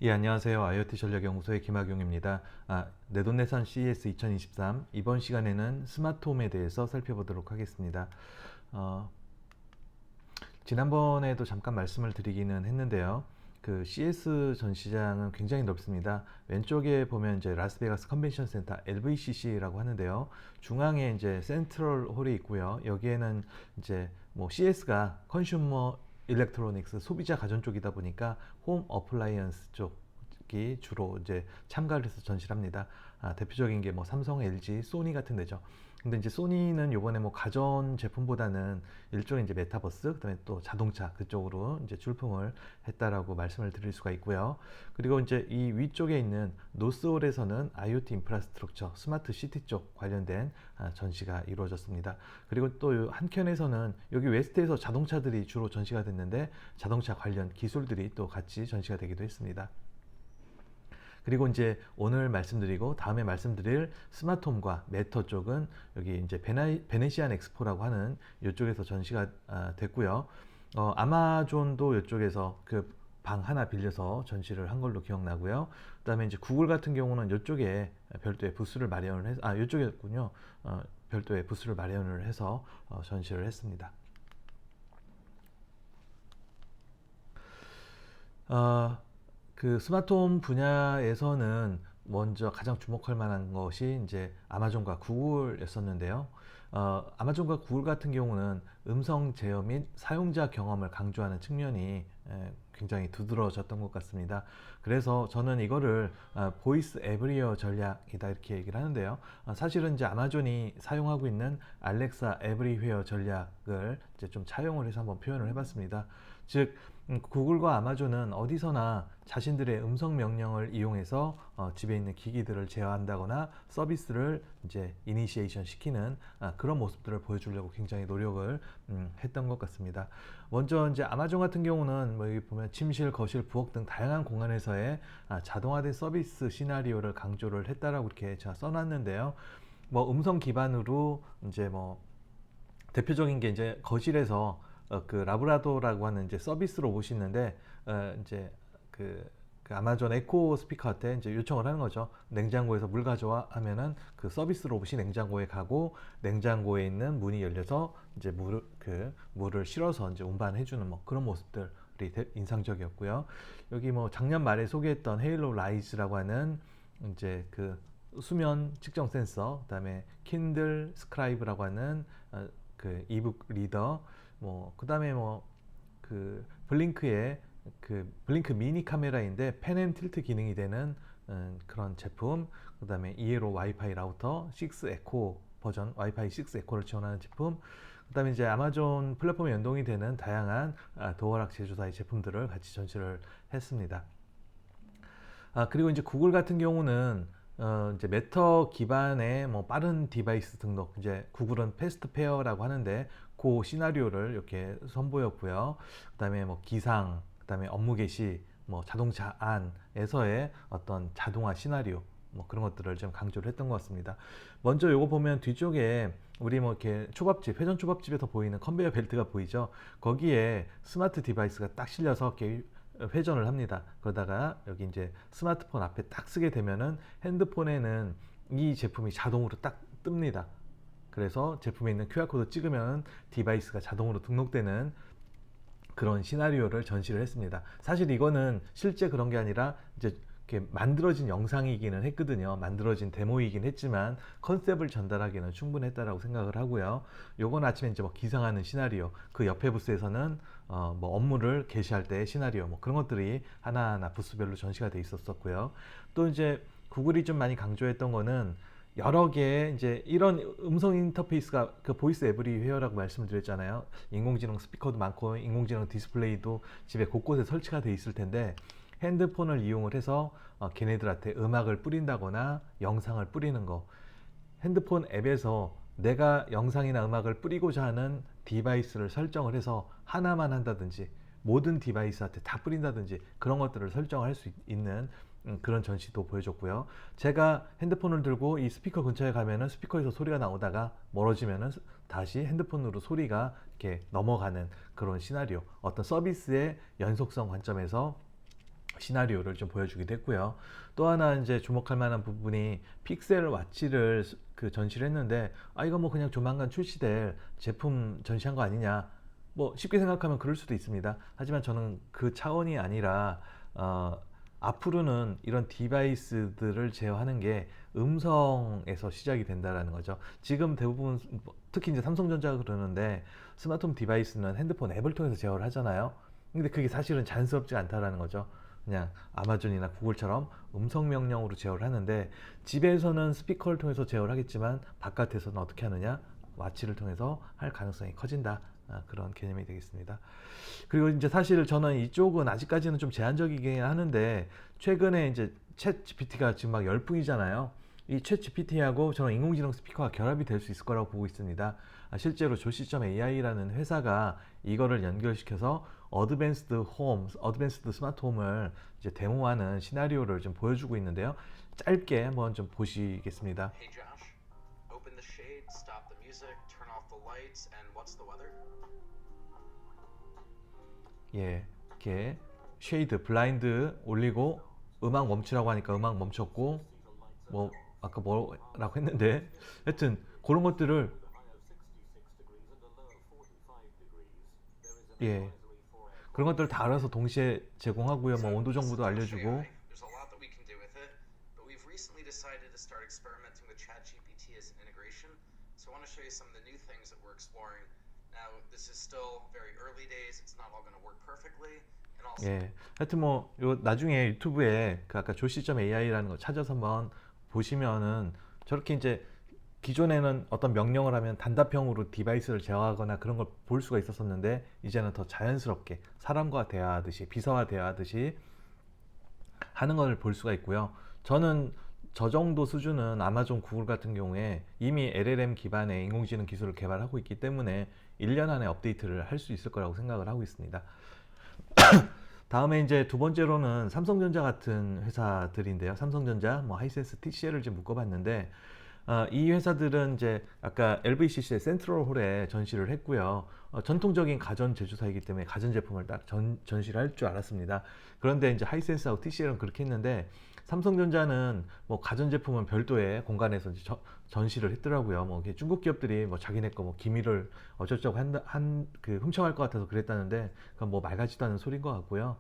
예, 안녕하세요. IoT 전략연구소의 김학용입니다. 내돈내산 CES 2023 이번 시간에는 스마트홈에 대해서 살펴보도록 하겠습니다. 어, 지난번에도 잠깐 말씀을 드리기는 했는데요. 그 CES 전시장은 굉장히 넓습니다. 왼쪽에 보면 이제 라스베가스 컨벤션 센터 LVCC라고 하는데요. 중앙에 이제 센트럴 홀이 있고요. 여기에는 이제 뭐 CS가 컨슈머 일렉트로닉스 소비자 가전 쪽이다 보니까 홈 어플라이언스 쪽이 주로 이제 참가를 해서 전시를 합니다. 대표적인 게 뭐 삼성, LG, 소니 같은 데죠. 근데 이제 소니는 요번에 뭐 가전 제품보다는 일종의 이제 메타버스, 그다음에 또 자동차 그쪽으로 이제 출품을 했다라고 말씀을 드릴 수가 있고요. 그리고 이제 이 위쪽에 있는 노스홀에서는 IoT 인프라스트럭처, 스마트 시티 쪽 관련된 전시가 이루어졌습니다. 그리고 또 한켠에서는 여기 웨스트에서 자동차들이 주로 전시가 됐는데 자동차 관련 기술들이 또 같이 전시가 되기도 했습니다. 그리고 이제 오늘 말씀드리고 다음에 말씀드릴 스마트홈과 메터 쪽은 여기 이제 베네시안 엑스포라고 하는 이쪽에서 전시가 됐고요. 아마존도 이쪽에서 그 방 하나 빌려서 전시를 한 걸로 기억나고요. 그다음에 이제 구글 같은 경우는 이쪽에 별도의 부스를 마련을 해서 이쪽이었군요. 별도의 부스를 마련을 해서 전시를 했습니다. 어, 그 스마트홈 분야에서는 먼저 가장 주목할 만한 것이 이제 아마존과 구글이었었는데요. 아마존과 구글 같은 경우는 음성 제어 및 사용자 경험을 강조하는 측면이 굉장히 두드러졌던 것 같습니다. 그래서 저는 이거를 보이스 에브리어 전략이다 이렇게 얘기를 하는데요. 사실은 이제 아마존이 사용하고 있는 알렉사 에브리웨어 전략을 이제 좀 차용을 해서 한번 표현을 해봤습니다. 즉 구글과 아마존은 어디서나 자신들의 음성 명령을 이용해서 집에 있는 기기들을 제어한다거나 서비스를 이제 이니시에이션 시키는 그런 모습들을 보여주려고 굉장히 노력을 했던 것 같습니다. 먼저 이제 아마존 같은 경우는 뭐 여기 보면 침실, 거실, 부엌 등 다양한 공간에서의 자동화된 서비스 시나리오를 강조를 했다라고 이렇게 제가 써놨는데요. 뭐 음성 기반으로 이제 뭐 대표적인 게 이제 거실에서 그 라브라도라고 하는 이제 서비스 로봇이 있는데 이제 그 아마존 에코 스피커한테 이제 요청을 하는 거죠. 냉장고에서 물 가져와 하면은 그 서비스 로봇이 냉장고에 가고 냉장고에 있는 문이 열려서 이제 물을 실어서 이제 운반해주는 뭐 그런 모습들이 인상적이었고요. 여기 뭐 작년 말에 소개했던 헤일로 라이즈라고 하는 이제 그 수면 측정 센서, 그다음에 킨들 스크라이브라고 하는 그 이북 리더, 뭐 그다음에 뭐 그 블링크의 그 블링크 미니 카메라인데 펜앤 틸트 기능이 되는 그런 제품, 그다음에 이에로 와이파이 라우터 6 에코 버전 와이파이 6 에코를 지원하는 제품, 그다음에 이제 아마존 플랫폼에 연동이 되는 다양한 도어락 제조사의 제품들을 같이 전시를 했습니다. 그리고 이제 구글 같은 경우는 이제 메터 기반의 뭐 빠른 디바이스 등록, 이제 구글은 패스트 페어라고 하는데 그 시나리오를 이렇게 선보였고요. 그다음에 뭐 기상, 그다음에 업무 개시, 뭐 자동차 안에서의 어떤 자동화 시나리오, 뭐 그런 것들을 좀 강조를 했던 것 같습니다. 먼저 요거 보면 뒤쪽에 우리 뭐 이렇게 초밥집, 회전 초밥집에서 보이는 컨베이어 벨트가 보이죠? 거기에 스마트 디바이스가 딱 실려서 이렇게 회전을 합니다. 그러다가 여기 이제 스마트폰 앞에 딱 쓰게 되면은 핸드폰에는 이 제품이 자동으로 딱 뜹니다. 그래서 제품에 있는 QR코드 찍으면 디바이스가 자동으로 등록되는 그런 시나리오를 전시를 했습니다. 사실 이거는 실제 그런 게 아니라 이제 이렇게 만들어진 영상이기는 했거든요. 만들어진 데모이긴 했지만 컨셉을 전달하기는 충분했다라고 생각을 하고요. 요건 아침에 이제 뭐 기상하는 시나리오, 그 옆에 부스에서는 뭐 업무를 게시할 때 시나리오, 뭐 그런 것들이 하나하나 부스별로 전시가 돼 있었었고요. 또 이제 구글이 좀 많이 강조했던 거는 여러 개의 이제 이런 음성 인터페이스가 그 보이스 에브리웨어라고 말씀을 드렸잖아요. 인공지능 스피커도 많고 인공지능 디스플레이도 집에 곳곳에 설치가 돼 있을 텐데 핸드폰을 이용을 해서 걔네들한테 음악을 뿌린다거나 영상을 뿌리는 거, 핸드폰 앱에서 내가 영상이나 음악을 뿌리고자 하는 디바이스를 설정을 해서 하나만 한다든지 모든 디바이스한테 다 뿌린다든지 그런 것들을 설정할 수 있는 그런 전시도 보여줬고요. 제가 핸드폰을 들고 이 스피커 근처에 가면은 스피커에서 소리가 나오다가 멀어지면은 다시 핸드폰으로 소리가 이렇게 넘어가는 그런 시나리오, 어떤 서비스의 연속성 관점에서 시나리오를 좀 보여주기도 했고요. 또 하나 이제 주목할 만한 부분이 픽셀 와치를 그 전시를 했는데, 아 이거 뭐 그냥 조만간 출시될 제품 전시한 거 아니냐, 뭐 쉽게 생각하면 그럴 수도 있습니다. 하지만 저는 그 차원이 아니라 앞으로는 이런 디바이스들을 제어하는 게 음성에서 시작이 된다라는 거죠. 지금 대부분 특히 이제 삼성전자가 그러는데, 스마트홈 디바이스는 핸드폰 앱을 통해서 제어를 하잖아요. 근데 그게 사실은 자연스럽지 않다라는 거죠. 그냥 아마존이나 구글처럼 음성 명령으로 제어를 하는데, 집에서는 스피커를 통해서 제어를 하겠지만 바깥에서는 어떻게 하느냐, 와치를 통해서 할 가능성이 커진다. 그런 개념이 되겠습니다. 그리고 이제 사실 저는 이쪽은 아직까지는 좀 제한적이긴 하는데, 최근에 이제 챗 GPT가 지금 막 열풍이잖아요. 이 챗 GPT하고 저는 인공지능 스피커가 결합이 될 수 있을 거라고 보고 있습니다. 실제로 조시.AI라는 회사가 이거를 연결시켜서 어드밴스드 홈, 어드밴스드 스마트 홈을 이제 데모하는 시나리오를 좀 보여주고 있는데요. 짧게 한번 좀 보시겠습니다. Hey Josh, open the shade, stop the music, turn off the lights, and what's the weather? 예, 이렇게 쉐이드, 블라인드 올리고 음악 멈추라고 하니까 음악 멈췄고, 뭐 아까 뭐라고 했는데 하여튼 그런 것들을, 예, 그런 것들을 다 알아서 동시에 제공하고요. 뭐 온도 So, 정보도 similar to 알려주고. AI, there's a lot that we can do with it, but we've recently decided to start experimenting with ChatGPT as an integration. So I want to show you some of the new things that we're exploring. Now, this is still very early days. It's not all going to work perfectly, and also 예, 하여튼 뭐 요 나중에 유튜브에 그 아까 조시.AI라는 거 찾아서 한번 보시면은, 저렇게 이제 기존에는 어떤 명령을 하면 단답형으로 디바이스를 제어하거나 그런 걸 볼 수가 있었었는데, 이제는 더 자연스럽게 사람과 대화하듯이, 비서와 대화하듯이 하는 걸 볼 수가 있고요. 저는 저 정도 수준은 아마존, 구글 같은 경우에 이미 LLM 기반의 인공지능 기술을 개발하고 있기 때문에 1년 안에 업데이트를 할 수 있을 거라고 생각을 하고 있습니다. 다음에 이제 두 번째로는 삼성전자 같은 회사들인데요. 삼성전자, 뭐 하이센스, TCL을 좀 묶어봤는데, 이 회사들은 이제 아까 LVCC의 센트럴홀에 전시를 했고요. 전통적인 가전 제조사이기 때문에 가전 제품을 딱 전시를 할 줄 알았습니다. 그런데 이제 하이센스하고 TCL은 그렇게 했는데, 삼성전자는 뭐 가전 제품은 별도의 공간에서 이제 전시를 했더라고요. 뭐 이게 중국 기업들이 뭐 자기네 거 뭐 기밀을 어쩌고저쩌고 그 훔쳐갈 것 같아서 그랬다는데, 그건 뭐 말 같지도 않은 소리인 것 같고요.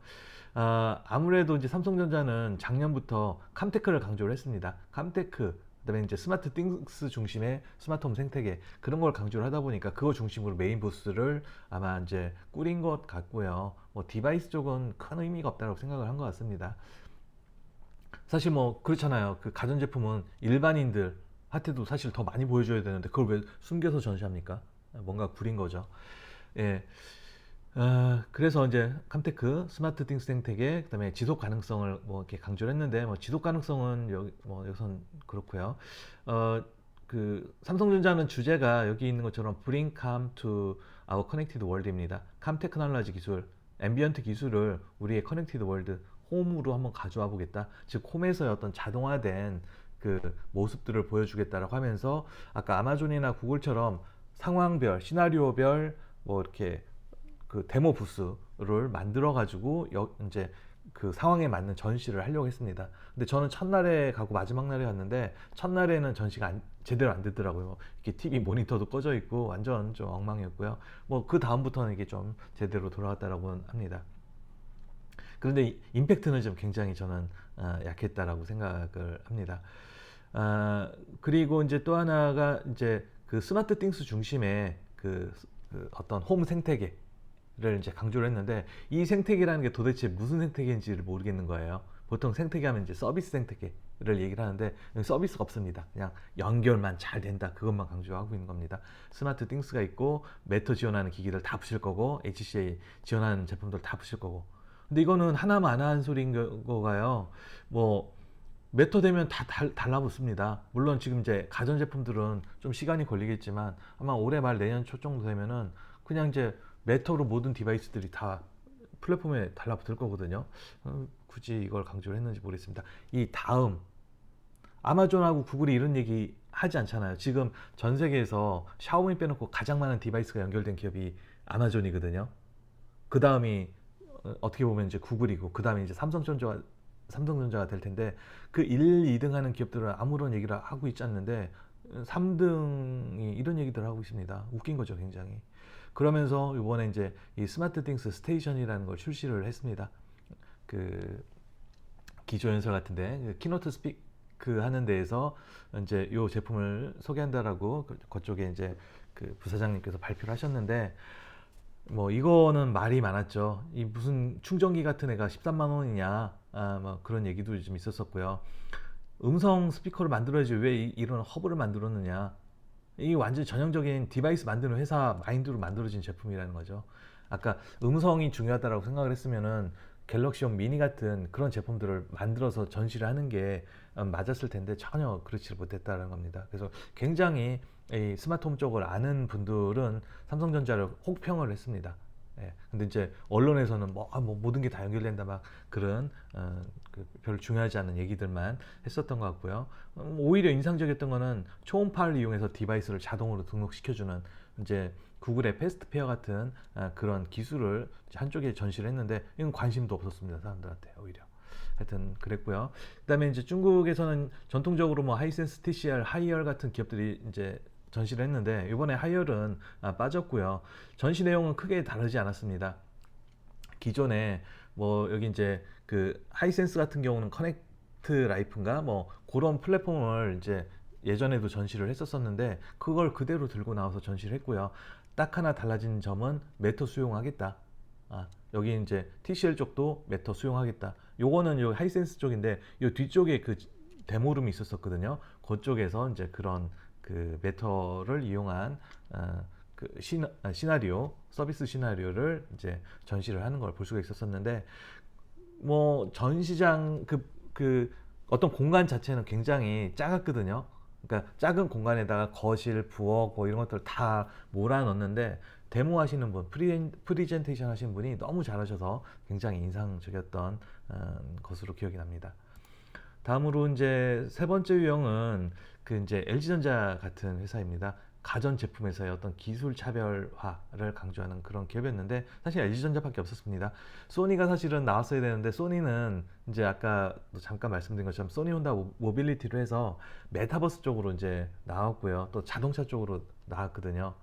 아무래도 이제 삼성전자는 작년부터 캄테크를 강조를 했습니다. 캄테크, 그다음에 이제 스마트 띵스 중심의 스마트홈 생태계, 그런 걸 강조를 하다 보니까 그거 중심으로 메인 부스를 아마 이제 꾸린 것 같고요. 뭐 디바이스 쪽은 큰 의미가 없다고 생각을 한 것 같습니다. 사실 뭐 그렇잖아요. 그 가전제품은 일반인들한테도 사실 더 많이 보여줘야 되는데, 그걸 왜 숨겨서 전시합니까? 뭔가 구린 거죠. 예. 그래서 이제 캄테크, 스마트 띵스 생태계, 그다음에 지속 가능성을 뭐 이렇게 강조를 했는데, 뭐 지속 가능성은 여기 뭐 여기선 그렇고요. 어, 그 삼성전자는 주제가 여기 있는 것처럼 Bring Calm to Our Connected World입니다. 캄 테크놀로지 기술, 앰비언트 기술을 우리의 커넥티드 월드, 홈으로 한번 가져와 보겠다. 즉 홈에서의 어떤 자동화된 그 모습들을 보여주겠다라고 하면서, 아까 아마존이나 구글처럼 상황별, 시나리오별 뭐 이렇게 그 데모 부스를 만들어 가지고 이제 그 상황에 맞는 전시를 하려고 했습니다. 근데 저는 첫날에 가고 마지막 날에 갔는데, 첫날에는 전시가 제대로 안 되더라고요. 이렇게 TV 모니터도 꺼져 있고 완전 좀 엉망이었고요. 뭐 그 다음부터는 이게 좀 제대로 돌아갔다라고 합니다. 그런데 임팩트는 좀 굉장히 저는 약했다라고 생각을 합니다. 그리고 이제 또 하나가 이제 그 스마트 띵스 중심의 그 어떤 홈 생태계를 이제 강조를 했는데, 이 생태계라는 게 도대체 무슨 생태계인지를 모르겠는 거예요. 보통 생태계 하면 이제 서비스 생태계를 얘기를 하는데, 서비스가 없습니다. 그냥 연결만 잘 된다, 그것만 강조하고 있는 겁니다. 스마트 띵스가 있고 메터 지원하는 기기들 다 붙일 거고, HCA 지원하는 제품들 다 붙일 거고. 근데 이거는 하나만 소리인 거가요. 뭐 메터 되면 다 달라붙습니다. 물론 지금 이제 가전제품들은 좀 시간이 걸리겠지만, 아마 올해 말 내년 초 정도 되면은 그냥 이제 메터로 모든 디바이스들이 다 플랫폼에 달라붙을 거거든요. 굳이 이걸 강조를 했는지 모르겠습니다. 이 다음, 아마존하고 구글이 이런 얘기 하지 않잖아요. 지금 전 세계에서 샤오미 빼놓고 가장 많은 디바이스가 연결된 기업이 아마존이거든요. 그 다음이 어떻게 보면 이제 구글이고 그다음에 이제 삼성전자가 될 텐데 그 1, 2등 하는 기업들은 아무런 얘기를 하고 있지 않는데 3등이 이런 얘기들을 하고 있습니다. 웃긴 거죠, 굉장히. 그러면서 이번에 이제 이 스마트 띵스 스테이션이라는 걸 출시를 했습니다. 그 기조연설 같은데 그 키노트 스피크 하는 데에서 이제 요 제품을 소개한다라고 그쪽에 이제 그 부사장님께서 발표를 하셨는데 뭐 이거는 말이 많았죠. 이 무슨 충전기 같은 애가 13만 원이냐, 뭐 그런 얘기도 좀 있었었고요. 음성 스피커를 만들어야지 왜 이런 허브를 만들었느냐. 이 완전 전형적인 디바이스 만드는 회사 마인드로 만들어진 제품이라는 거죠. 아까 음성이 중요하다고 생각을 했으면은 갤럭시용 미니 같은 그런 제품들을 만들어서 전시를 하는 게 맞았을 텐데 전혀 그렇지 못했다는 겁니다. 그래서 굉장히 이 스마트홈 쪽을 아는 분들은 삼성전자를 혹평을 했습니다. 예. 근데 이제 언론에서는 뭐 모든 게 다 연결된다 막 그런 별로 중요하지 않은 얘기들만 했었던 것 같고요. 오히려 인상적이었던 거는 초음파를 이용해서 디바이스를 자동으로 등록시켜주는 이제 구글의 패스트페어 같은 그런 기술을 한쪽에 전시를 했는데 이건 관심도 없었습니다, 사람들한테. 오히려 하여튼 그랬고요. 그다음에 이제 중국에서는 전통적으로 뭐 하이센스 TCR, 하이얼 같은 기업들이 이제 전시를 했는데 이번에 하이얼은 빠졌고요. 전시 내용은 크게 다르지 않았습니다. 기존에 뭐 여기 이제 그 하이센스 같은 경우는 커넥트 라이프인가 뭐 그런 플랫폼을 이제 예전에도 전시를 했었었는데 그걸 그대로 들고 나와서 전시를 했고요. 딱 하나 달라진 점은 메터 수용하겠다. 여기 이제 TCL 쪽도 메터 수용하겠다. 요거는 요 하이센스 쪽인데 요 뒤쪽에 그 데모룸이 있었었거든요. 그쪽에서 이제 그런 그 메터를 이용한 그 시나리오 서비스 시나리오를 이제 전시를 하는 걸 볼 수가 있었었는데 뭐 전시장 그 어떤 공간 자체는 굉장히 작았거든요. 그러니까 작은 공간에다가 거실, 부엌 뭐 이런 것들 다 몰아넣는데 데모 하시는 분, 프리젠테이션 하시는 분이 너무 잘하셔서 굉장히 인상적이었던 것으로 기억이 납니다. 다음으로 이제 세 번째 유형은 그 이제 LG전자 같은 회사입니다. 가전 제품에서의 어떤 기술 차별화를 강조하는 그런 기업이었는데 사실 LG전자밖에 없었습니다. 소니가 사실은 나왔어야 되는데 소니는 이제 아까 잠깐 말씀드린 것처럼 소니 혼다 모빌리티로 해서 메타버스 쪽으로 이제 나왔고요. 또 자동차 쪽으로 나왔거든요.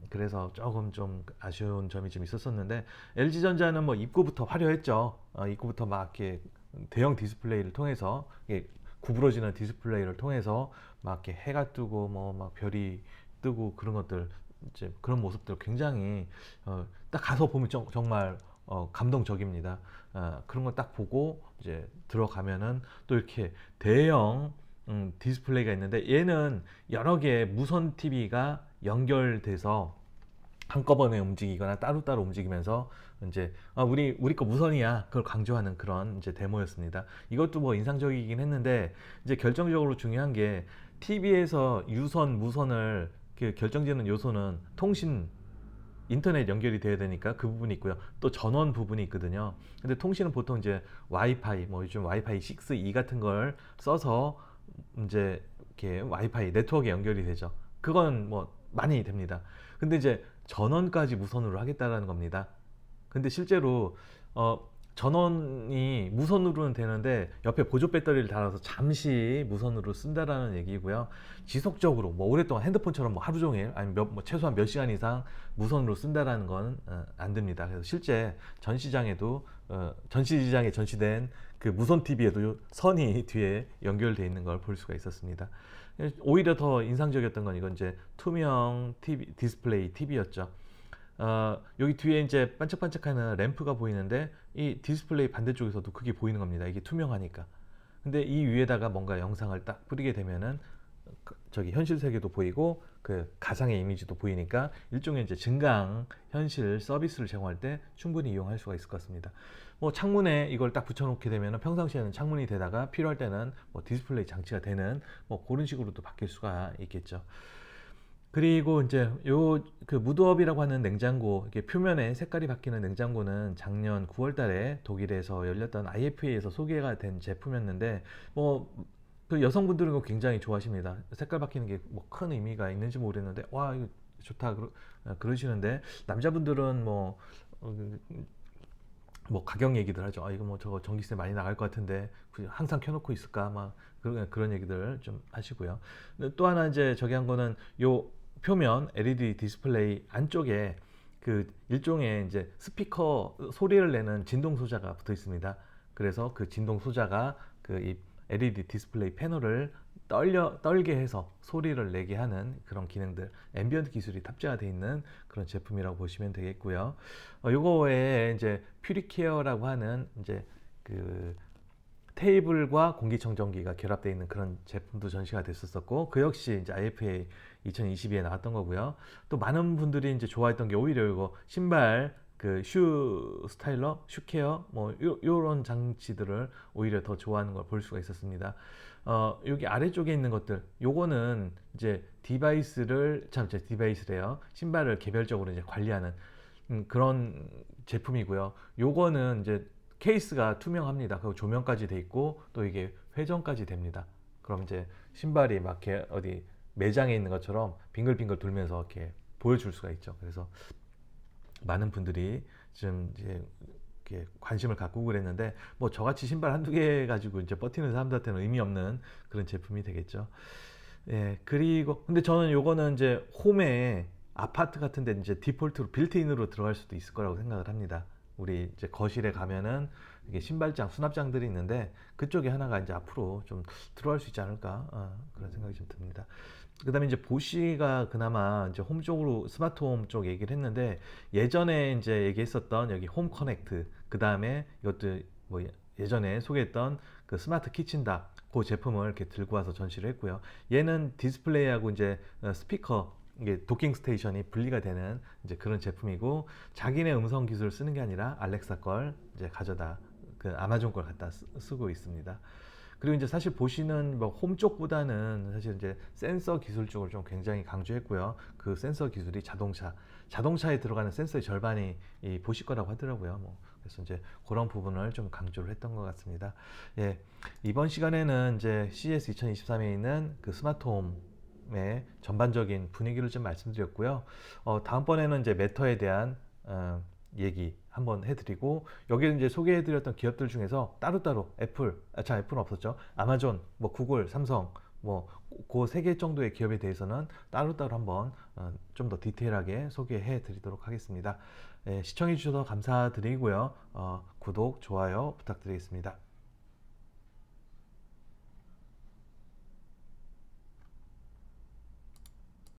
그래서 조금 좀 아쉬운 점이 좀 있었었는데 LG전자는 뭐 입구부터 화려했죠. 입구부터 막 이렇게 대형 디스플레이를 통해서 구부러지는 디스플레이를 통해서 막 이렇게 해가 뜨고 뭐 막 별이 뜨고 그런 것들 이제 그런 모습들 굉장히 딱 가서 보면 정말 감동적입니다. 그런 거 딱 보고 이제 들어가면은 또 이렇게 대형 디스플레이가 있는데 얘는 여러 개의 무선 TV가 연결돼서 한꺼번에 움직이거나 따로따로 움직이면서 이제 우리 거 무선이야 그걸 강조하는 그런 이제 데모였습니다. 이것도 뭐 인상적이긴 했는데 이제 결정적으로 중요한 게 TV에서 유선 무선을 그 결정짓는 요소는 통신 인터넷 연결이 돼야 되니까 그 부분이 있고요. 또 전원 부분이 있거든요. 근데 통신은 보통 이제 와이파이 뭐 요즘 와이파이 6E 같은 걸 써서 이제 이렇게 와이파이 네트워크에 연결이 되죠. 그건 뭐 많이 됩니다. 근데 이제 전원까지 무선으로 하겠다라는 겁니다. 근데 실제로 전원이 무선으로는 되는데 옆에 보조 배터리를 달아서 잠시 무선으로 쓴다라는 얘기고요. 지속적으로 뭐 오랫동안 핸드폰처럼 뭐 하루 종일 아니면 뭐 최소한 몇 시간 이상 무선으로 쓴다라는 건 안 됩니다. 그래서 실제 전시장에도 전시장에 전시된 그 무선 TV에도 선이 뒤에 연결되어 있는 걸 볼 수가 있었습니다. 오히려 더 인상적이었던 건 이건 이제 투명 TV, 디스플레이 TV였죠. 여기 뒤에 이제 반짝반짝하는 램프가 보이는데 이 디스플레이 반대쪽에서도 그게 보이는 겁니다. 이게 투명하니까. 근데 이 위에다가 뭔가 영상을 딱 뿌리게 되면은 저기 현실 세계도 보이고 그 가상의 이미지도 보이니까 일종의 이제 증강 현실 서비스를 제공할 때 충분히 이용할 수가 있을 것 같습니다. 뭐 창문에 이걸 딱 붙여놓게 되면 평상시에는 창문이 되다가 필요할 때는 뭐 디스플레이 장치가 되는 뭐 그런 식으로도 바뀔 수가 있겠죠. 그리고 이제 요 그 무드업이라고 하는 냉장고 이렇게 표면에 색깔이 바뀌는 냉장고는 작년 9월 달에 독일에서 열렸던 IFA에서 소개가 된 제품이었는데 뭐 그 여성분들은 이거 굉장히 좋아하십니다. 색깔 바뀌는 게 뭐 큰 의미가 있는지 모르겠는데 와 이거 좋다 그러시는데 남자분들은 뭐 뭐 가격 얘기들 하죠. 아, 이거 뭐 저거 전기세 많이 나갈 것 같은데 굳이 항상 켜놓고 있을까? 막 그런 얘기들 좀 하시고요. 근데 또 하나 이제 저기 한 거는 요 표면 LED 디스플레이 안쪽에 그 일종의 이제 스피커 소리를 내는 진동 소자가 붙어 있습니다. 그래서 그 진동 소자가 그 이 LED 디스플레이 패널을 떨게 해서 소리를 내게 하는 그런 기능들, 앰비언트 기술이 탑재가 되어 있는 그런 제품이라고 보시면 되겠고요. 요거 외에 이제 퓨리케어라고 하는 이제 그 테이블과 공기청정기가 결합되어 있는 그런 제품도 전시가 됐었었고, 그 역시 이제 IFA 2022에 나왔던 거고요. 또 많은 분들이 이제 좋아했던 게 오히려 이거 신발 그 슈 스타일러, 슈 케어 뭐 요런 장치들을 오히려 더 좋아하는 걸 볼 수가 있었습니다. 여기 아래쪽에 있는 것들, 요거는 이제 디바이스래요. 신발을 개별적으로 이제 관리하는 그런 제품이고요. 요거는 이제 케이스가 투명합니다. 그리고 조명까지 돼 있고 또 이게 회전까지 됩니다. 그럼 이제 신발이 막 이렇게 어디 매장에 있는 것처럼 빙글빙글 돌면서 이렇게 보여줄 수가 있죠. 그래서 많은 분들이 좀 이제 이렇게 관심을 갖고 그랬는데, 뭐 저같이 신발 한두 개 가지고 이제 버티는 사람들한테는 의미 없는 그런 제품이 되겠죠. 예, 그리고 근데 저는 요거는 이제 홈에 아파트 같은 데 이제 디폴트로 빌트인으로 들어갈 수도 있을 거라고 생각을 합니다. 우리 이제 거실에 가면은 이게 신발장, 수납장들이 있는데 그쪽에 하나가 이제 앞으로 좀 들어갈 수 있지 않을까, 그런 생각이 좀 듭니다. 그다음에 이제 보시가 그나마 이제 홈 쪽으로 스마트홈 쪽 얘기를 했는데, 예전에 이제 얘기했었던 여기 홈 커넥트, 그다음에 이것도 뭐 예전에 소개했던 그 스마트 키친다, 그 제품을 이렇게 들고 와서 전시를 했고요. 얘는 디스플레이하고 이제 스피커, 이게 도킹 스테이션이 분리가 되는 이제 그런 제품이고, 자기네 음성 기술을 쓰는 게 아니라 알렉사 걸 이제 가져다 그 아마존 걸 갖다 쓰고 있습니다. 그리고 이제 사실 보시는 뭐 홈 쪽보다는 사실 이제 센서 기술 쪽을 좀 굉장히 강조했고요. 그 센서 기술이 자동차에 들어가는 센서의 절반이 이 보시 거라고 하더라고요. 뭐 그래서 이제 그런 부분을 좀 강조를 했던 것 같습니다. 예, 이번 시간에는 이제 CES 2023에 있는 그 스마트홈의 전반적인 분위기를 좀 말씀드렸고요. 다음번에는 이제 매터에 대한 얘기 한번 해드리고, 여기 이제 소개해드렸던 기업들 중에서 따로따로 애플은 없었죠. 아마존, 뭐 구글, 삼성, 뭐 그 세 개 정도의 기업에 대해서는 따로따로 한번 좀 더 디테일하게 소개해 드리도록 하겠습니다. 예, 시청해 주셔서 감사드리고요. 구독, 좋아요 부탁드리겠습니다.